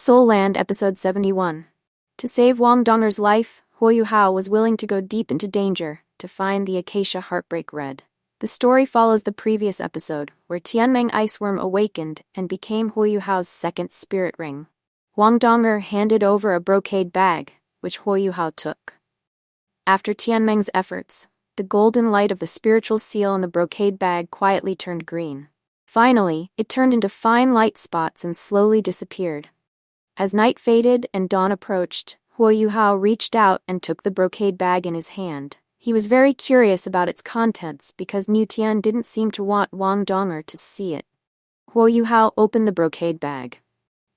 Soul Land, Episode 71. To save Wang Dong'er's life, Huo Yuhao was willing to go deep into danger to find the Acacia Heartbreak Red. The story follows the previous episode, where Tianmeng Iceworm awakened and became Huo Yuhao's second spirit ring. Wang Dong'er handed over a brocade bag, which Huo Yuhao took. After Tianmeng's efforts, the golden light of the spiritual seal on the brocade bag quietly turned green. Finally, it turned into fine light spots and slowly disappeared. As night faded and dawn approached, Huo Yuhao reached out and took the brocade bag in his hand. He was very curious about its contents because Niu Tian didn't seem to want Wang Dong'er to see it. Huo Yuhao opened the brocade bag.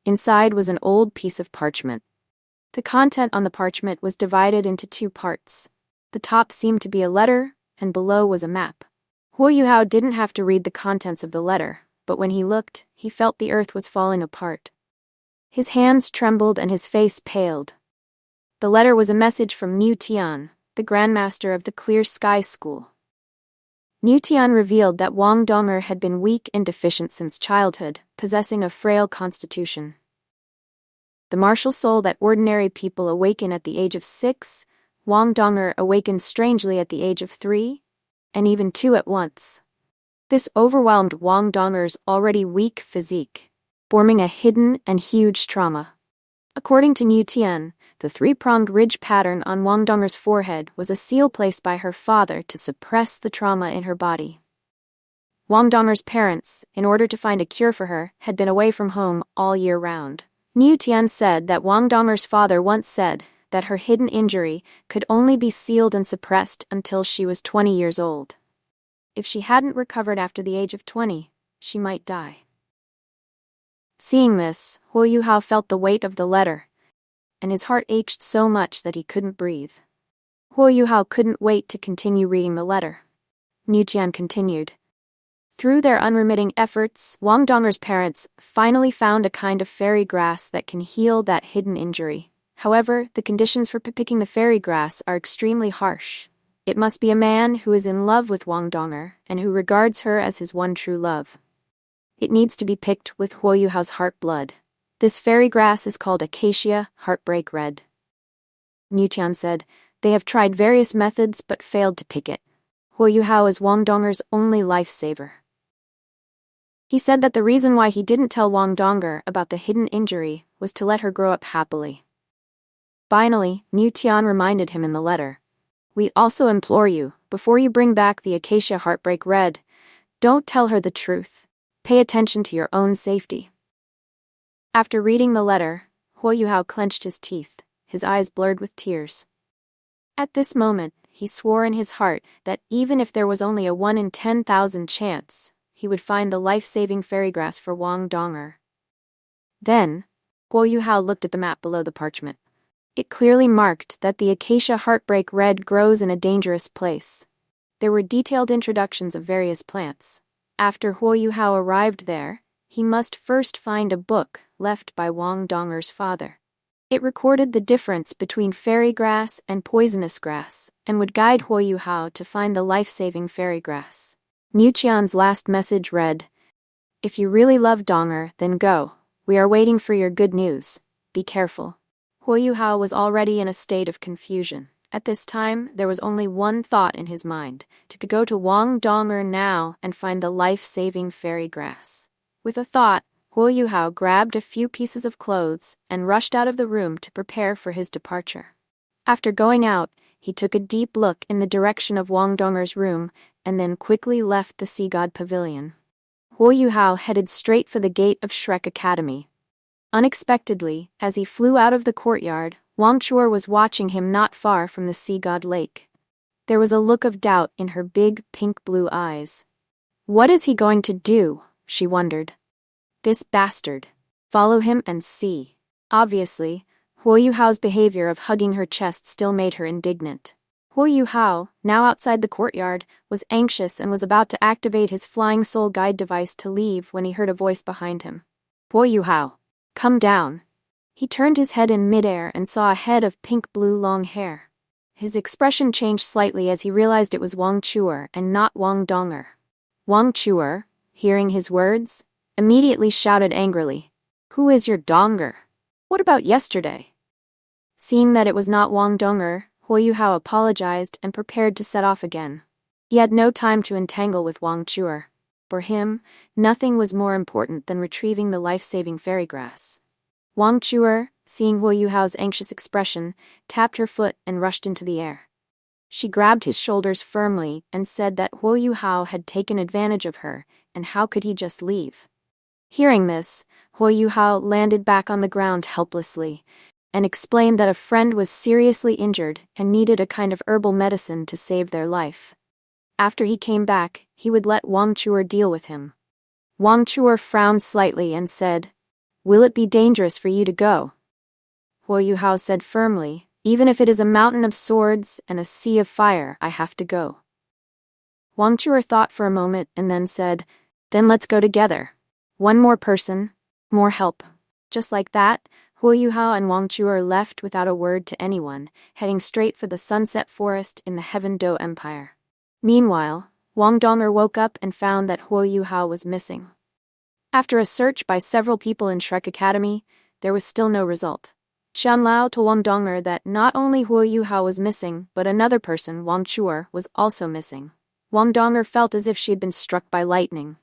Inside was an old piece of parchment. The content on the parchment was divided into two parts. The top seemed to be a letter, and below was a map. Huo Yuhao didn't have to read the contents of the letter, but when he looked, he felt the earth was falling apart. His hands trembled and his face paled. The letter was a message from Niu Tian, the Grandmaster of the Clear Sky School. Niu Tian revealed that Wang Dong'er had been weak and deficient since childhood, possessing a frail constitution. The martial soul that ordinary people awaken at the age of 6, Wang Dong'er awakened strangely at the age of 3, and even 2 at once. This overwhelmed Wang Dong'er's already weak physique, forming a hidden and huge trauma. According to Niu Tian, the three-pronged ridge pattern on Wang Dong'er's forehead was a seal placed by her father to suppress the trauma in her body. Wang Dong'er's parents, in order to find a cure for her, had been away from home all year round. Niu Tian said that Wang Dong'er's father once said that her hidden injury could only be sealed and suppressed until she was 20 years old. If she hadn't recovered after the age of 20, she might die. Seeing this, Huo Yuhao felt the weight of the letter, and his heart ached so much that he couldn't breathe. Huo Yuhao couldn't wait to continue reading the letter. Niu Tian continued. Through their unremitting efforts, Wang Dong'er's parents finally found a kind of fairy grass that can heal that hidden injury. However, the conditions for picking the fairy grass are extremely harsh. It must be a man who is in love with Wang Dong'er and who regards her as his one true love. It needs to be picked with Huo Yuhao's heart blood. This fairy grass is called Acacia Heartbreak Red. Niu Tian said, they have tried various methods but failed to pick it. Huo Yuhao is Wang Dong'er's only lifesaver. He said that the reason why he didn't tell Wang Dong'er about the hidden injury was to let her grow up happily. Finally, Niu Tian reminded him in the letter, we also implore you, before you bring back the Acacia Heartbreak Red, don't tell her the truth. Pay attention to your own safety. After reading the letter, Huo Yuhao clenched his teeth, his eyes blurred with tears. At this moment, he swore in his heart that even if there was only a 1 in 10,000 chance, he would find the life-saving fairy grass for Wang Dong'er. Then, Huo Yuhao looked at the map below the parchment. It clearly marked that the Acacia Heartbreak Red grows in a dangerous place. There were detailed introductions of various plants. After Huo Yuhao arrived there, he must first find a book left by Wang Dong'er's father. It recorded the difference between fairy grass and poisonous grass, and would guide Huo Yuhao to find the life-saving fairy grass. Niu Tian's last message read, if you really love Dong'er, then go. We are waiting for your good news. Be careful. Huo Yuhao was already in a state of confusion. At this time, there was only one thought in his mind, to go to Wang Dong'er now and find the life-saving fairy grass. With a thought, Huo Yuhao grabbed a few pieces of clothes and rushed out of the room to prepare for his departure. After going out, he took a deep look in the direction of Wang Dong'er's room and then quickly left the Sea God Pavilion. Huo Yuhao headed straight for the gate of Shrek Academy. Unexpectedly, as he flew out of the courtyard, Wang Qiu'er was watching him not far from the Sea God Lake. There was a look of doubt in her big pink-blue eyes. What is he going to do? She wondered. This bastard. Follow him and see. Obviously, Huo Yuhao's behavior of hugging her chest still made her indignant. Huo Yuhao, now outside the courtyard, was anxious and was about to activate his flying soul guide device to leave when he heard a voice behind him. Huo Yuhao, come down. He turned his head in midair and saw a head of pink-blue long hair. His expression changed slightly as he realized it was Wang Qiu'er and not Wang Dong'er. Wang Qiu'er, hearing his words, immediately shouted angrily, "Who is your Dong'er?" What about yesterday? Seeing that it was not Wang Dong'er, Huo Yuhao apologized and prepared to set off again. He had no time to entangle with Wang Qiu'er. For him, nothing was more important than retrieving the life-saving fairy grass. Wang Qiu'er, seeing Huo Yuhao's anxious expression, tapped her foot and rushed into the air. She grabbed his shoulders firmly and said that Huo Yuhao had taken advantage of her, and how could he just leave? Hearing this, Huo Yuhao landed back on the ground helplessly and explained that a friend was seriously injured and needed a kind of herbal medicine to save their life. After he came back, he would let Wang Qiu'er deal with him. Wang Qiu'er frowned slightly and said, "Will it be dangerous for you to go?" Huo Yuhao said firmly, "Even if it is a mountain of swords and a sea of fire, I have to go." Wang Qiu'er thought for a moment and then said, "Then let's go together. One more person, more help." Just like that, Huo Yuhao and Wang Qiu'er left without a word to anyone, heading straight for the sunset forest in the Heaven Do Empire. Meanwhile, Wang Dong'er woke up and found that Huo Yuhao was missing. After a search by several people in Shrek Academy, there was still no result. Qian Lao told Wang Dong'er that not only Huo Yuhao was missing, but another person, Wang Qiu'er, was also missing. Wang Dong'er felt as if she had been struck by lightning.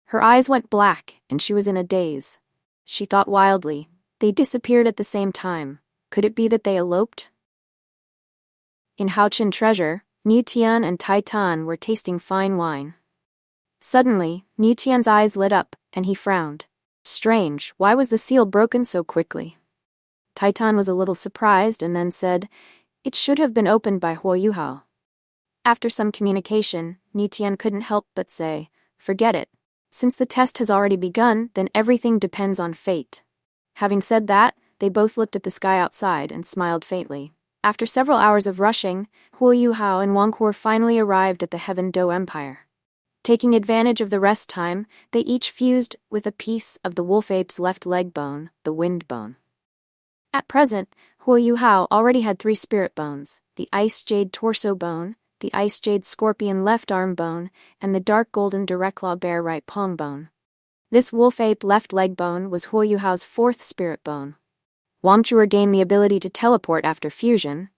Her eyes went black, and she was in a daze. She thought wildly. They disappeared at the same time. Could it be that they eloped? In Haochen Treasure, Niu Tian and Tai Tan were tasting fine wine. Suddenly, Niu Tian's eyes lit up, and he frowned. Strange, why was the seal broken so quickly? Tai Tan was a little surprised and then said, "It should have been opened by Huo Yuhao." After some communication, Niu Tian couldn't help but say, "Forget it. Since the test has already begun, then everything depends on fate." Having said that, they both looked at the sky outside and smiled faintly. After several hours of rushing, Huo Yuhao and Wang Qiu'er finally arrived at the Heaven Do Empire. Taking advantage of the rest time, they each fused with a piece of the wolf ape's left leg bone, the wind bone. At present, Huo Yuhao already had 3 spirit bones, the ice jade torso bone, the ice jade scorpion left arm bone, and the dark golden direct claw bear right palm bone. This wolf ape left leg bone was Huo Yuhao's 4th spirit bone. Wang Qiu'er gained the ability to teleport after fusion,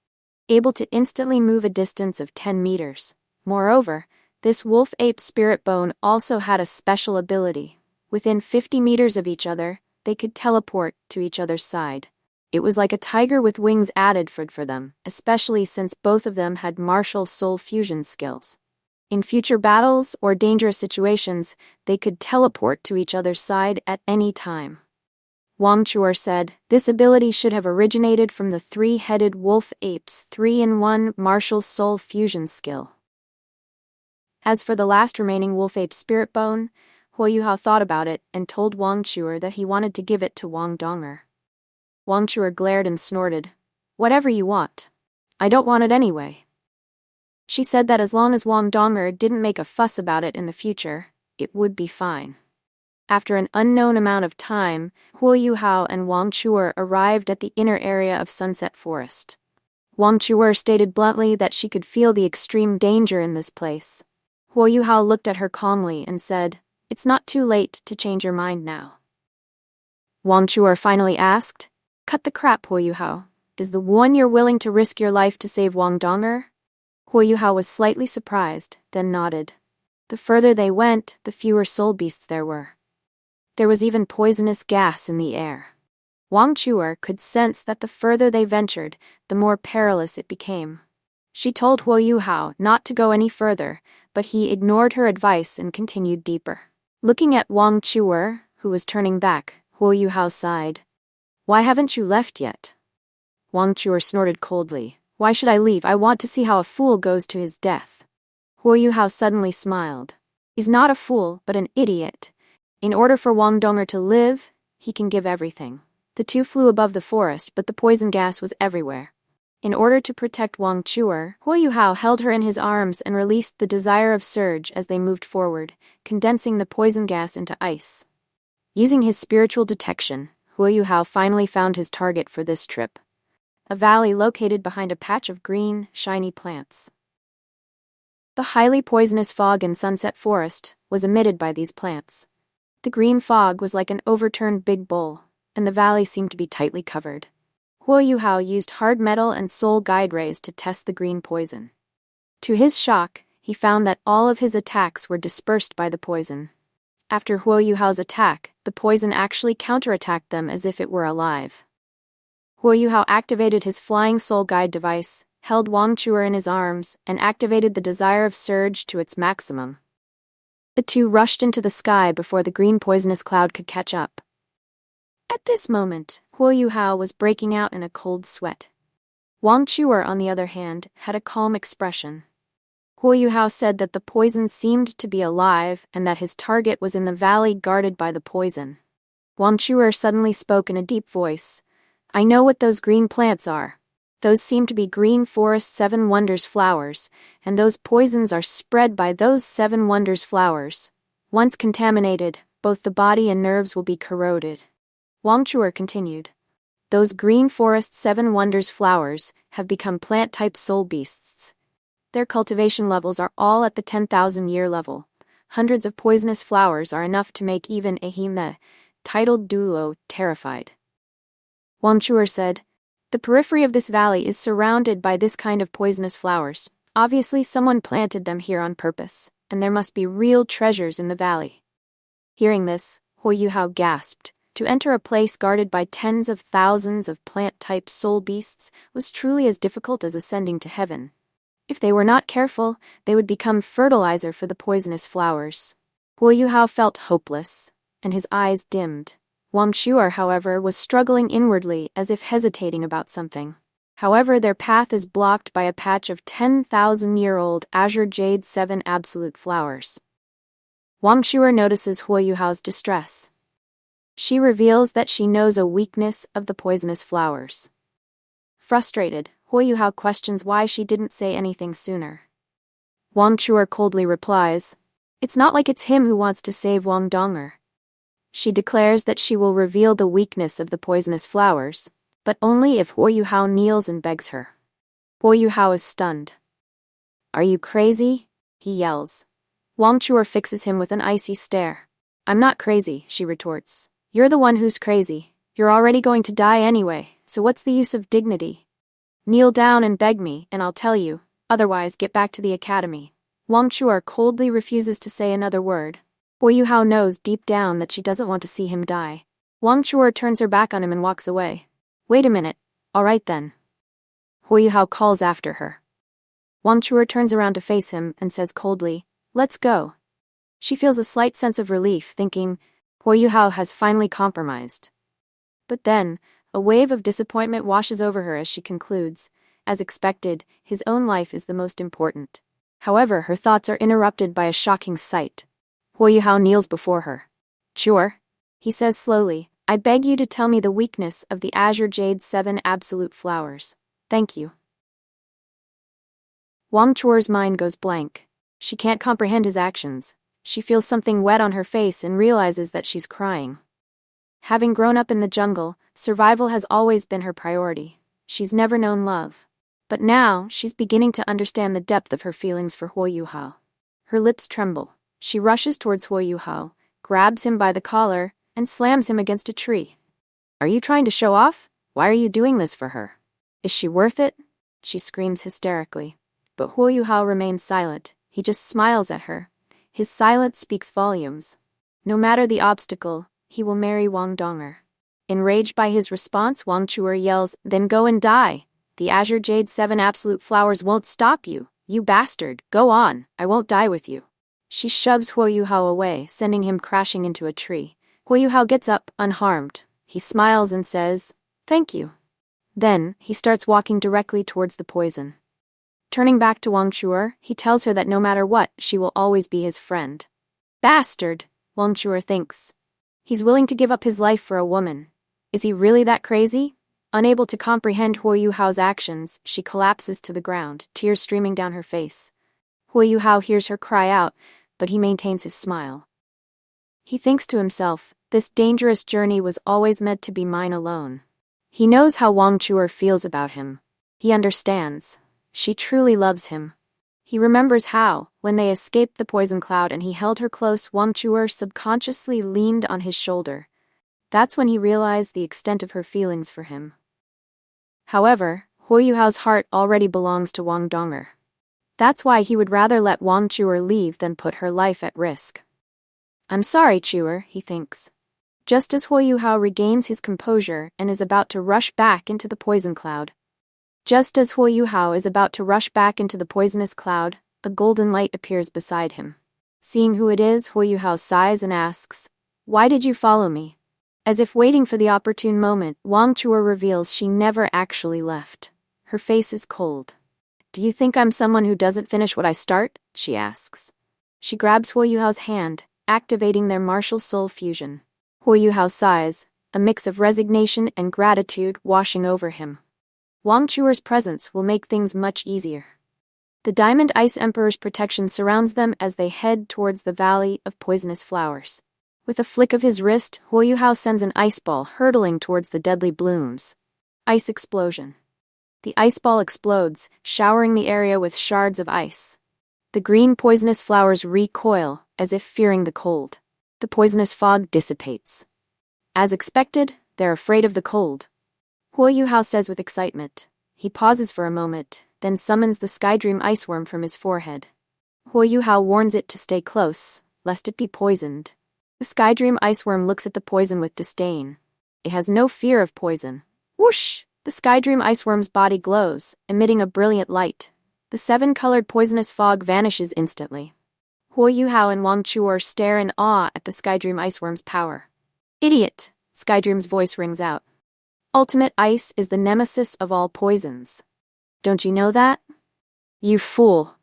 able to instantly move a distance of 10 meters. Moreover, this wolf ape spirit bone also had a special ability. Within 50 meters of each other, they could teleport to each other's side. It was like a tiger with wings added for them, especially since both of them had martial soul fusion skills. In future battles or dangerous situations, they could teleport to each other's side at any time. Wang Qiu'er said, "This ability should have originated from the 3-headed wolf ape's 3-in-1 martial soul fusion skill." As for the last remaining wolf ape spirit bone, Huo Yuhao thought about it and told Wang Qiu'er that he wanted to give it to Wang Dong'er. Wang Qiu'er glared and snorted, "Whatever you want. I don't want it anyway." She said that as long as Wang Dong'er didn't make a fuss about it in the future, it would be fine. After an unknown amount of time, Huo Yuhao and Wang Qiu'er arrived at the inner area of Sunset Forest. Wang Qiu'er stated bluntly that she could feel the extreme danger in this place. Huo Yuhao looked at her calmly and said, "It's not too late to change your mind now." Wang Qiu'er finally asked, "Cut the crap, Huo Yuhao. Is the one you're willing to risk your life to save Wang Dong'er?" Huo Yuhao was slightly surprised, then nodded. The further they went, the fewer soul beasts there were. There was even poisonous gas in the air. Wang Qiu'er could sense that the further they ventured, the more perilous it became. She told Huo Yuhao not to go any further, but he ignored her advice and continued deeper. Looking at Wang Qiu'er, who was turning back, Huo Yuhao sighed. "Why haven't you left yet?" Wang Qiu'er snorted coldly. "Why should I leave? I want to see how a fool goes to his death." Huo Yuhao suddenly smiled. "He's not a fool, but an idiot. In order for Wang Dong'er to live, he can give everything." The two flew above the forest, but the poison gas was everywhere. In order to protect Wang Qiu'er, Huo Yuhao held her in his arms and released the desire of surge as they moved forward, condensing the poison gas into ice. Using his spiritual detection, Huo Yuhao finally found his target for this trip. A valley located behind a patch of green, shiny plants. The highly poisonous fog in Sunset Forest was emitted by these plants. The green fog was like an overturned big bowl. and the valley seemed to be tightly covered. Huo Yuhao used hard metal and soul guide rays to test the green poison. To his shock, he found that all of his attacks were dispersed by the poison. After Huo Yuhao's attack, the poison actually counterattacked them as if it were alive. Huo Yuhao activated his flying soul guide device, held Wang Qiu'er in his arms, and activated the desire of surge to its maximum. The two rushed into the sky before the green poisonous cloud could catch up. At this moment, Huo Yuhao was breaking out in a cold sweat. Wang Qiu'er, on the other hand, had a calm expression. Huo Yuhao said that the poison seemed to be alive and that his target was in the valley guarded by the poison. Wang Qiu'er suddenly spoke in a deep voice. "I know what those green plants are. Those seem to be green forest 7 wonders flowers, and those poisons are spread by those 7 wonders flowers. Once contaminated, both the body and nerves will be corroded." Wang Qiu'er continued. "Those green forest 7 wonders flowers have become plant-type soul beasts. Their cultivation levels are all at the 10,000-year level. Hundreds of poisonous flowers are enough to make even a himne, titled Duo, terrified." Wang Qiu'er said, "The periphery of this valley is surrounded by this kind of poisonous flowers. Obviously someone planted them here on purpose, and there must be real treasures in the valley." Hearing this, Huo Yuhao gasped. To enter a place guarded by tens of thousands of plant-type soul beasts was truly as difficult as ascending to heaven. If they were not careful, they would become fertilizer for the poisonous flowers. Huo Yuhao felt hopeless, and his eyes dimmed. Wang Qiu'er, however, was struggling inwardly as if hesitating about something. However, their path is blocked by a patch of 10,000-year-old azure jade 7 absolute flowers. Wang Qiu'er notices Huo Yuhao's distress. She reveals that she knows a weakness of the poisonous flowers. Frustrated, Huo Yuhao questions why she didn't say anything sooner. Wang Qiu'er coldly replies, "It's not like it's him who wants to save Wang Dong'er." She declares that she will reveal the weakness of the poisonous flowers, but only if Huo Yuhao kneels and begs her. Huo Yuhao is stunned. "Are you crazy?" he yells. Wang Qiu'er fixes him with an icy stare. "I'm not crazy," she retorts. "You're the one who's crazy. You're already going to die anyway, so what's the use of dignity? Kneel down and beg me, and I'll tell you. Otherwise, get back to the academy." Wang Qiu'er coldly refuses to say another word. Huo Yuhao knows deep down that she doesn't want to see him die. Wang Qiu'er turns her back on him and walks away. "Wait a minute. All right then." Huo Yuhao calls after her. Wang Qiu'er turns around to face him and says coldly, "Let's go." She feels a slight sense of relief, thinking, Huo Yuhao has finally compromised. But then, a wave of disappointment washes over her as she concludes. As expected, his own life is the most important. However, her thoughts are interrupted by a shocking sight. Huo Yuhao kneels before her. "Qiu'er," he says slowly, "I beg you to tell me the weakness of the azure jade 7 absolute flowers. Thank you." Wang Qiu'er's mind goes blank. She can't comprehend his actions. She feels something wet on her face and realizes that she's crying. Having grown up in the jungle, survival has always been her priority. She's never known love. But now, she's beginning to understand the depth of her feelings for Huo Yuhao. Her lips tremble. She rushes towards Huo Yuhao, grabs him by the collar, and slams him against a tree. "Are you trying to show off? Why are you doing this for her? Is she worth it?" she screams hysterically. But Huo Yuhao remains silent. He just smiles at her. His silence speaks volumes. No matter the obstacle, he will marry Wang Dong'er. Enraged by his response, Wang Qiu'er yells, "Then go and die. The azure jade 7 absolute flowers won't stop you. You bastard, go on, I won't die with you." She shoves Huo Yuhao away, sending him crashing into a tree. Huo Yuhao gets up, unharmed. He smiles and says, "Thank you." Then, he starts walking directly towards the poison. Turning back to Wang Qiu'er, he tells her that no matter what, she will always be his friend. Bastard, Wang Qiu'er thinks. He's willing to give up his life for a woman. Is he really that crazy? Unable to comprehend Huo Yuhao's actions, she collapses to the ground, tears streaming down her face. Huo Yuhao hears her cry out, but he maintains his smile. He thinks to himself, this dangerous journey was always meant to be mine alone. He knows how Wang Qiu'er feels about him. He understands. She truly loves him. He remembers how, when they escaped the poison cloud and he held her close, Wang Qiu'er subconsciously leaned on his shoulder. That's when he realized the extent of her feelings for him. However, Huo Yuhao's heart already belongs to Wang Dong'er. That's why he would rather let Wang Qiu'er leave than put her life at risk. I'm sorry, Qiu'er, he thinks. Just as Huo Yuhao regains his composure and is about to rush back into the poison cloud. Just as Huo Yuhao is about to rush back into the poisonous cloud, a golden light appears beside him. Seeing who it is, Huo Yuhao sighs and asks, "Why did you follow me?" As if waiting for the opportune moment, Wang Qiu'er reveals she never actually left. Her face is cold. "Do you think I'm someone who doesn't finish what I start?" she asks. She grabs Huo Yuhao's hand, activating their martial soul fusion. Huo Yuhao sighs, a mix of resignation and gratitude washing over him. Wang Qiu'er's presence will make things much easier. The Diamond Ice Emperor's protection surrounds them as they head towards the Valley of Poisonous Flowers. With a flick of his wrist, Huo Yuhao sends an ice ball hurtling towards the deadly blooms. Ice explosion. The ice ball explodes, showering the area with shards of ice. The green poisonous flowers recoil, as if fearing the cold. The poisonous fog dissipates. As expected, they're afraid of the cold. Huo Yuhao says with excitement. He pauses for a moment, then summons the Skydream Iceworm from his forehead. Huo Yuhao warns it to stay close, lest it be poisoned. The Skydream Iceworm looks at the poison with disdain. It has no fear of poison. Whoosh! The Skydream Iceworm's body glows, emitting a brilliant light. The 7-colored poisonous fog vanishes instantly. Huo Yuhao and Wang Qiu'er stare in awe at the Skydream Iceworm's power. "Idiot!" Skydream's voice rings out. "Ultimate ice is the nemesis of all poisons. Don't you know that? You fool!"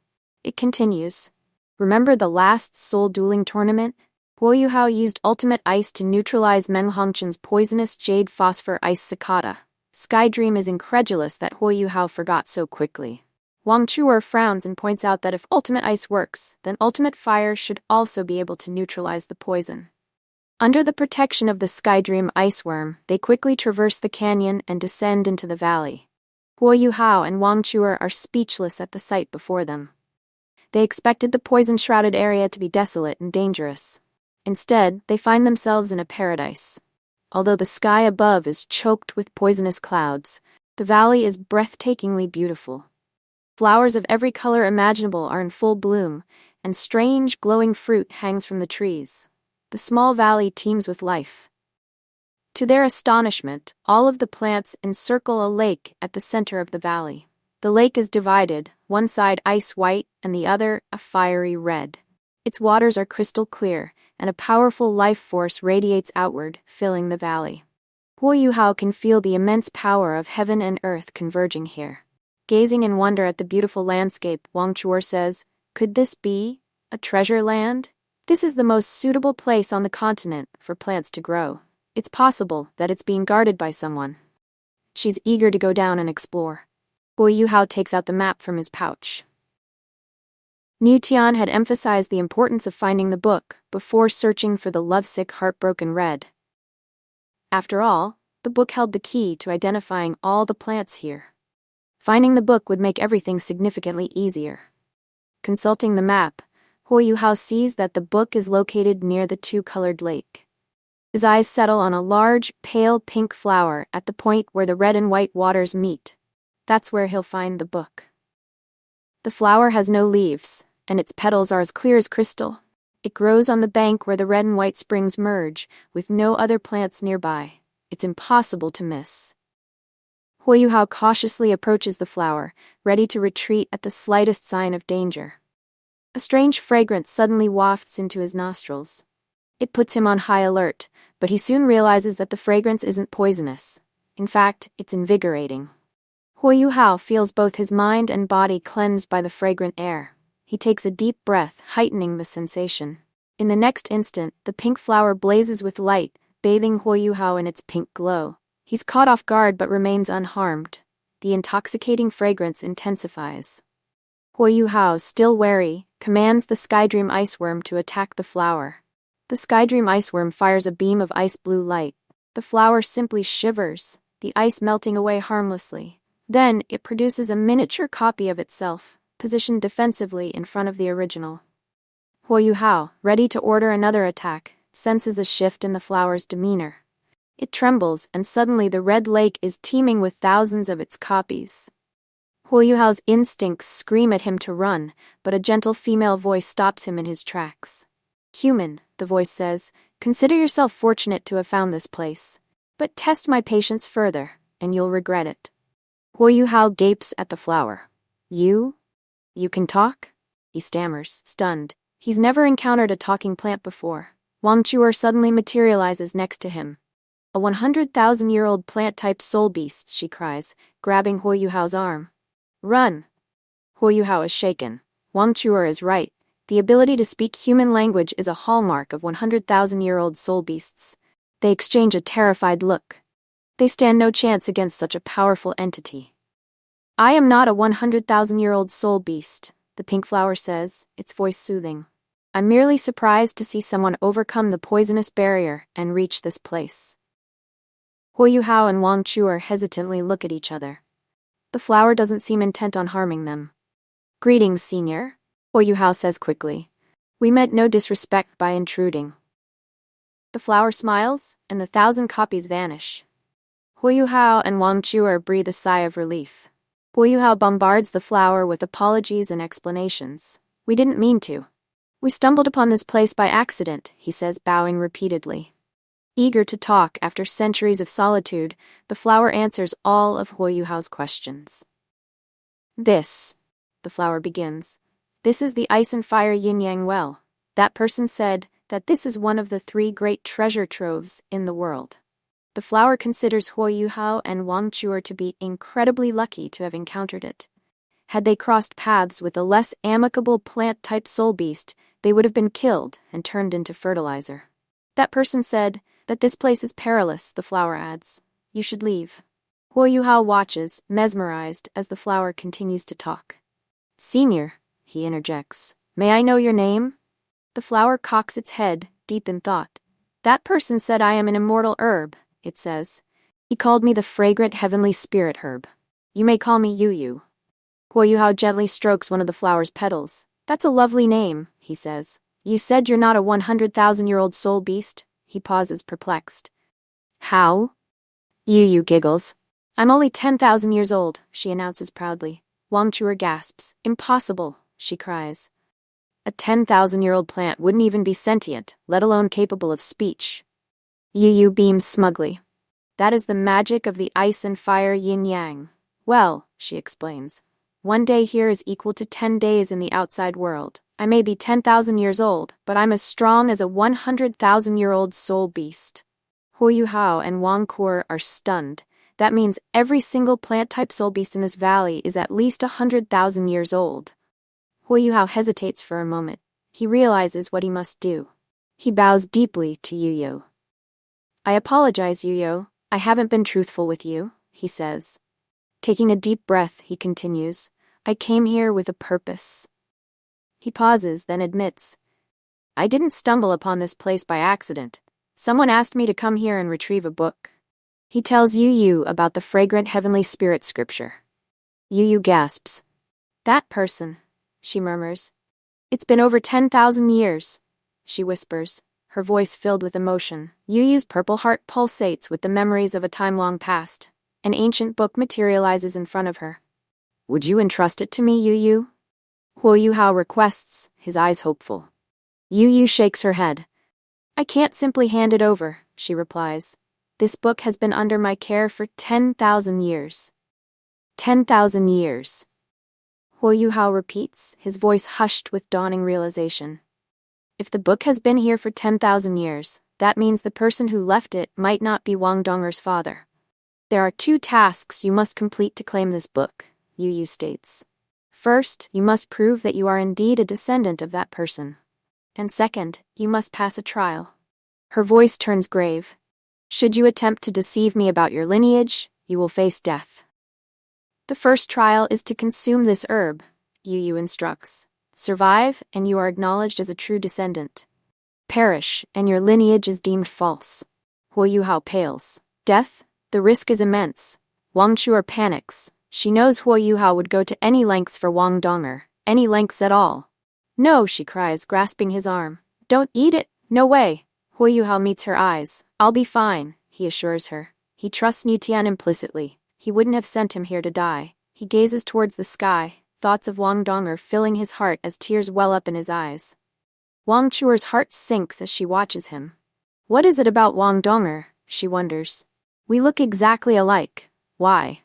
It continues. "Remember the last soul dueling tournament? Huo Yuhao used ultimate ice to neutralize Meng Hongchen's poisonous jade phosphor ice cicada. Skydream is incredulous that Huo Yuhao forgot so quickly." Wang Qiu'er frowns and points out that if ultimate ice works, then ultimate fire should also be able to neutralize the poison. Under the protection of the Skydream Iceworm, they quickly traverse the canyon and descend into the valley. Huo Yuhao and Wang Qiu'er are speechless at the sight before them. They expected the poison-shrouded area to be desolate and dangerous. Instead, they find themselves in a paradise. Although the sky above is choked with poisonous clouds, the valley is breathtakingly beautiful. Flowers of every color imaginable are in full bloom, and strange, glowing fruit hangs from the trees. The small valley teems with life. To their astonishment, all of the plants encircle a lake at the center of the valley. The lake is divided, one side ice white and the other a fiery red. Its waters are crystal clear, and a powerful life force radiates outward, filling the valley. Huo Yuhao can feel the immense power of heaven and earth converging here. Gazing in wonder at the beautiful landscape, Wang Qiu'er says, "Could this be a treasure land? This is the most suitable place on the continent for plants to grow. It's possible that it's being guarded by someone." She's eager to go down and explore. Huo Yuhao takes out the map from his pouch. Niu Tian had emphasized the importance of finding the book before searching for the lovesick Heartbroken Red. After all, the book held the key to identifying all the plants here. Finding the book would make everything significantly easier. Consulting the map, Huo Yuhao sees that the book is located near the 2-colored lake. His eyes settle on a large, pale pink flower at the point where the red and white waters meet. That's where he'll find the book. The flower has no leaves, and its petals are as clear as crystal. It grows on the bank where the red and white springs merge, with no other plants nearby. It's impossible to miss. Huo Yuhao cautiously approaches the flower, ready to retreat at the slightest sign of danger. A strange fragrance suddenly wafts into his nostrils. It puts him on high alert, but he soon realizes that the fragrance isn't poisonous. In fact, it's invigorating. Huo Yuhao feels both his mind and body cleansed by the fragrant air. He takes a deep breath, heightening the sensation. In the next instant, the pink flower blazes with light, bathing Huo Yuhao in its pink glow. He's caught off guard but remains unharmed. The intoxicating fragrance intensifies. Huo Yuhao, still wary, commands the Skydream Iceworm to attack the flower. The Skydream Iceworm fires a beam of ice-blue light. The flower simply shivers, the ice melting away harmlessly. Then, it produces a miniature copy of itself, positioned defensively in front of the original. Huo Yuhao, ready to order another attack, senses a shift in the flower's demeanor. It trembles, and suddenly the red lake is teeming with thousands of its copies. Huo Yuhao's instincts scream at him to run, but a gentle female voice stops him in his tracks. Human, the voice says, consider yourself fortunate to have found this place. But test my patience further, and you'll regret it. Huo Yuhao gapes at the flower. You can talk? He stammers, stunned. He's never encountered a talking plant before. Wang Qiu'er suddenly materializes next to him. A 100,000-year-old plant-type soul beast, she cries, grabbing Huo Yuhao's arm. Run! Huo Yuhao is shaken. Wang Qiu'er is right. The ability to speak human language is a hallmark of 100,000-year-old soul beasts. They exchange a terrified look. They stand no chance against such a powerful entity. I am not a 100,000-year-old soul beast, the pink flower says, its voice soothing. I'm merely surprised to see someone overcome the poisonous barrier and reach this place. Huo Yuhao and Wang Qiu'er hesitantly look at each other. The flower doesn't seem intent on harming them. Greetings, senior, Huo Yuhao says quickly. We meant no disrespect by intruding. The flower smiles, and the 1,000 copies vanish. Huo Yuhao and Wang Qiu'er breathe a sigh of relief. Huo Yuhao bombards the flower with apologies and explanations. We didn't mean to. We stumbled upon this place by accident, he says, bowing repeatedly. Eager to talk after centuries of solitude, the flower answers all of Huo Yuhao's questions. This, the flower begins, this is the ice and fire yin-yang well. That person said that this is one of the 3 great treasure troves in the world. The flower considers Huo Yuhao and Wang Qiu'er to be incredibly lucky to have encountered it. Had they crossed paths with a less amicable plant-type soul beast, they would have been killed and turned into fertilizer. That person said that this place is perilous, the flower adds. You should leave. Huo Yuhao watches, mesmerized, as the flower continues to talk. Senior, he interjects, may I know your name? The flower cocks its head, deep in thought. That person said I am an immortal herb, it says. He called me the fragrant heavenly spirit herb. You may call me Yu. Huo Yuhao gently strokes one of the flower's petals. That's a lovely name, he says. You said you're not a 100,000-year-old soul beast? He pauses, perplexed. How? Yu giggles. I'm only 10,000 years old, she announces proudly. Wang Qiu'er gasps. Impossible, she cries. A 10,000-year-old plant wouldn't even be sentient, let alone capable of speech. Yu beams smugly. That is the magic of the ice and fire yin-yang. Well, she explains, 1 day here is equal to 10 days in the outside world. I may be 10,000 years old, but I'm as strong as a 100,000-year-old soul beast. Huo Yuhao and Wang Qiu'er are stunned. That means every single plant-type soul beast in this valley is at least 100,000 years old. Huo Yuhao hesitates for a moment. He realizes what he must do. He bows deeply to Yu. I apologize, Yu. I haven't been truthful with you, he says. Taking a deep breath, he continues. I came here with a purpose. He pauses, then admits, I didn't stumble upon this place by accident. Someone asked me to come here and retrieve a book. He tells Yu about the fragrant heavenly spirit scripture. Yu gasps. That person, she murmurs. It's been over 10,000 years, she whispers, her voice filled with emotion. Yu's purple heart pulsates with the memories of a time long past. An ancient book materializes in front of her. Would you entrust it to me, Yu? Huo Yuhao requests, his eyes hopeful. Yu shakes her head. I can't simply hand it over, she replies. This book has been under my care for 10,000 years. 10,000 years. Huo Yuhao repeats, his voice hushed with dawning realization. If the book has been here for 10,000 years, that means the person who left it might not be Wang Dong'er's father. There are 2 tasks you must complete to claim this book, Yu states. First, you must prove that you are indeed a descendant of that person. And second, you must pass a trial. Her voice turns grave. Should you attempt to deceive me about your lineage, you will face death. The first trial is to consume this herb, Yu instructs. Survive, and you are acknowledged as a true descendant. Perish, and your lineage is deemed false. Huo Yuhao pales. Death? The risk is immense. Wang Qiu'er panics. She knows Huo Yuhao would go to any lengths for Wang Dong'er, any lengths at all. No, she cries, grasping his arm. Don't eat it, no way. Huo Yuhao meets her eyes. I'll be fine, he assures her. He trusts Niu Tian implicitly. He wouldn't have sent him here to die. He gazes towards the sky, thoughts of Wang Dong'er filling his heart as tears well up in his eyes. Wang Qiu'er's heart sinks as she watches him. What is it about Wang Dong'er, she wonders. We look exactly alike. Why?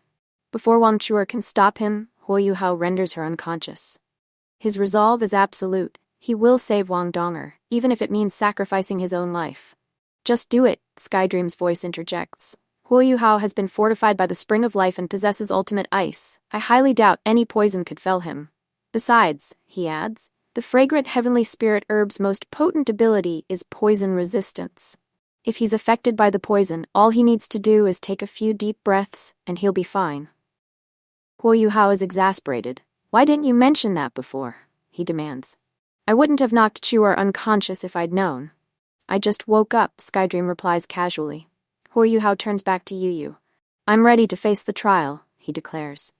Before Wang Qiu'er can stop him, Huo Yuhao renders her unconscious. His resolve is absolute. He will save Wang Dong'er, even if it means sacrificing his own life. Just do it, Skydream's voice interjects. Huo Yuhao has been fortified by the spring of life and possesses ultimate ice. I highly doubt any poison could fell him. Besides, he adds, the fragrant heavenly spirit herb's most potent ability is poison resistance. If he's affected by the poison, all he needs to do is take a few deep breaths, and he'll be fine. Huo Yuhao is exasperated. Why didn't you mention that before? He demands. I wouldn't have knocked Qiu'er unconscious if I'd known. I just woke up, Skydream replies casually. Huo Yuhao turns back to Yu. I'm ready to face the trial, he declares.